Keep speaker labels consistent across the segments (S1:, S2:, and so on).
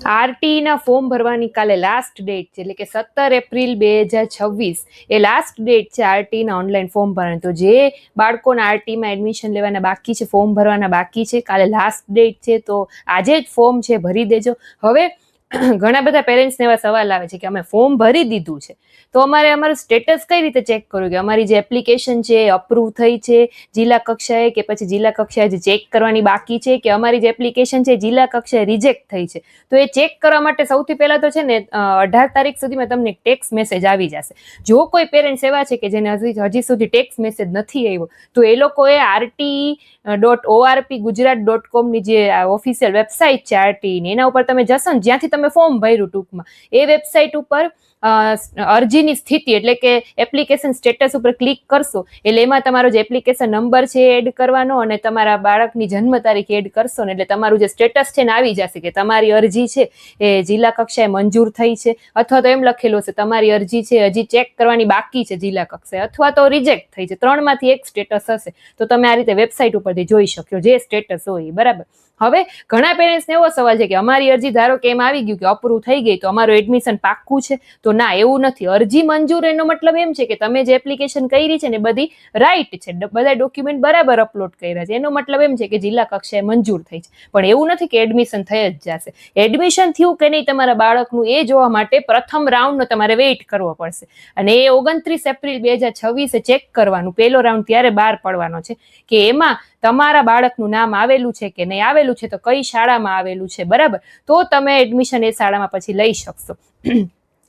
S1: RT ના form ભરવાની કાલે લાસ્ટ ડેટ છે, એટલે કે 17 એપ્રિલ 2026 એ લાસ્ટ ડેટ છે આરટી ના ઓનલાઈન ફોર્મ ભરવાની. તો જે બાળકોના આરટીમાં એડમિશન લેવાના બાકી છે, ફોર્મ ભરવાના બાકી છે, કાલે લાસ્ટ ડેટ છે, તો આજે જ ફોર્મ છે ભરી દેજો. હવે ઘણા બધા પેરેન્ટ્સને એવા સવાલ આવે છે કે અમે ફોર્મ ભરી દીધું છે, તો અમારે અમારું સ્ટેટસ કઈ રીતે ચેક કરવું, કે અમારી જે એપ્લિકેશન છે અપ્રૂવ થઈ છે જિલ્લા કક્ષાએ, કે પછી જિલ્લા કક્ષાએ જે ચેક કરવાની બાકી છે, કે અમારી જે એપ્લિકેશન છે જિલ્લા કક્ષાએ રિજેક્ટ થઈ છે. તો એ ચેક કરવા માટે સૌથી પહેલા તો છે ને 18 તારીખ સુધીમાં તમને ટેક્સ મેસેજ આવી જશે. જો કોઈ પેરેન્ટ્સ એવા છે કે જેને હજી સુધી ટેક્સ મેસેજ નથી આવ્યો, તો એ લોકોએ RT.ORP.Gujarat.com ની જે ઓફિશિયલ વેબસાઇટ છે આરટીની, એના ઉપર તમે જશો ને, જ્યાંથી તમે ફોર્મ ભર્યું ટૂંકમાં, એ વેબસાઇટ ઉપર અરજીની સ્થિતિ એટલે કે એપ્લિકેશન સ્ટેટસ ઉપર ક્લિક કરશો એટલે એમાં તમારો જે એપ્લિકેશન નંબર છે એડ કરવાનો અને તમારા બાળકની જન્મ તારીખ એડ કરશો ને એટલે તમારું જે સ્ટેટસ છે ને આવી જશે કે તમારી અરજી છે એ જિલ્લા કક્ષાએ મંજૂર થઈ છે, અથવા તો એમ લખેલું હશે તમારી અરજી છે હજી ચેક કરવાની બાકી છે જિલ્લા કક્ષાએ, અથવા તો રિજેક્ટ થઈ છે. 3માંથી એક સ્ટેટસ હશે. તો તમે આ રીતે વેબસાઇટ ઉપરથી જોઈ શકો જે સ્ટેટસ હોય. બરાબર. હવે ઘણા પેરેન્ટ્સને એવો સવાલ છે કે અમારી અરજી ધારો કે એમ આવી ગયું કે અપ્રૂવ થઈ ગઈ તો અમારું એડમિશન પાક્કું છે. તો ના, એવું નથી. અરજી મંજૂર એનો મતલબ એમ છે કે તમે જે એપ્લિકેશન કરી છે ને બધી રાઈટ છે, બધા ડોક્યુમેન્ટ બરાબર અપલોડ કર્યા છે, એનો મતલબ એમ છે કે જિલ્લા કક્ષાએ મંજૂર થઈ છે. પણ એવું નથી કે એડમિશન થઈ જ જશે. એડમિશન થયું કે નહીં તમારા બાળકનું એ જોવા માટે પ્રથમ રાઉન્ડનો તમારે વેઇટ કરવો પડશે, અને એ 29 એપ્રિલ 2026 ચેક કરવાનું. પહેલો રાઉન્ડ ત્યારે બહાર પડવાનો છે કે એમાં તમારા બાળકનું નામ આવેલું છે કે નહીં આવેલું છે, તો કઈ શાળામાં આવેલું છે. બરાબર. તો તમે એડમિશન એ શાળામાં પછી લઈ શકશો.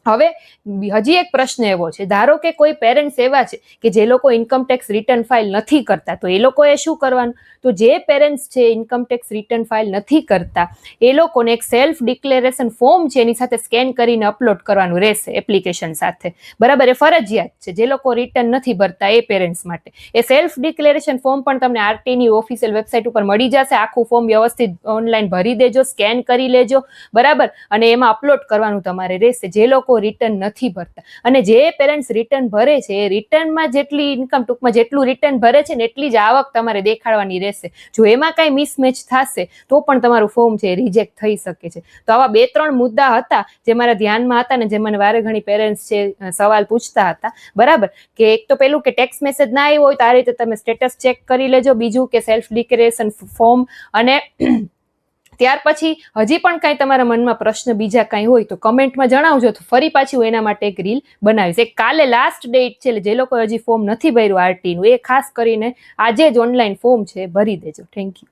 S1: હવે હજી એક પ્રશ્ન એવો છે, ધારો કે કોઈ પેરેન્ટ્સ એવા છે કે જે લોકો ઇન્કમટેક્સ રિટર્ન ફાઇલ નથી કરતા, તો એ લોકોએ શું કરવાનું? તો જે પેરેન્ટ્સ છે ઇન્કમટેક્સ રિટર્ન ફાઇલ નથી કરતા એ લોકોને એક સેલ્ફ ડિક્લેરેશન ફોર્મ છે એની સાથે સ્કેન કરીને અપલોડ કરવાનું રહેશે એપ્લિકેશન સાથે. બરાબર. એ ફરજિયાત છે જે લોકો રિટર્ન નથી ભરતા એ પેરેન્ટ્સ માટે. એ સેલ્ફ ડિક્લેરેશન ફોર્મ પણ તમને આરટીની ઓફિશિયલ વેબસાઇટ ઉપર મળી જશે. આખું ફોર્મ વ્યવસ્થિત ઓનલાઈન ભરી દેજો, સ્કેન કરી લેજો. બરાબર. અને એમાં અપલોડ કરવાનું તમારે રહેશે જે લોકો રિટર્ન નથી ભરતા. અને જે પેરેન્ટ્સ રિટર્ન ભરે છે એ રિટર્નમાં જેટલી ઇન્કમ, ટૂંકમાં જેટલું રિટર્ન ભરે છે ને એટલી જ આવક તમારે દેખાડવાની રહેશે. જો એમાં કાંઈ મિસમેચ થશે તો પણ તમારું ફોર્મ છે એ રિજેક્ટ થઈ શકે છે. તો આવા 2-3 મુદ્દા હતા જે મારા ધ્યાનમાં હતા ને જે મને વારે ઘણી પેરેન્ટ્સ છે સવાલ પૂછતા હતા. બરાબર. કે એક તો પેલું કે ટેક્સ મેસેજ ના આવ્યો હોય તો આ રીતે તમે સ્ટેટસ ચેક કરી લેજો. બીજું કે સેલ્ફ ડિક્લેરેશન ફોર્મ. અને ત્યાર પછી હજી પણ કાંઈ તમારા મનમાં પ્રશ્ન બીજા કાંઈ હોય તો કમેન્ટમાં જણાવજો, તો ફરી પાછી હું એના માટે એક રીલ બનાવીશ. એક કાલે લાસ્ટ ડેટ છે, જે લોકો હજી ફોર્મ નથી ભર્યું આરટીનું એ ખાસ કરીને આજે જ ઓનલાઈન ફોર્મ છે ભરી દેજો. Thank you.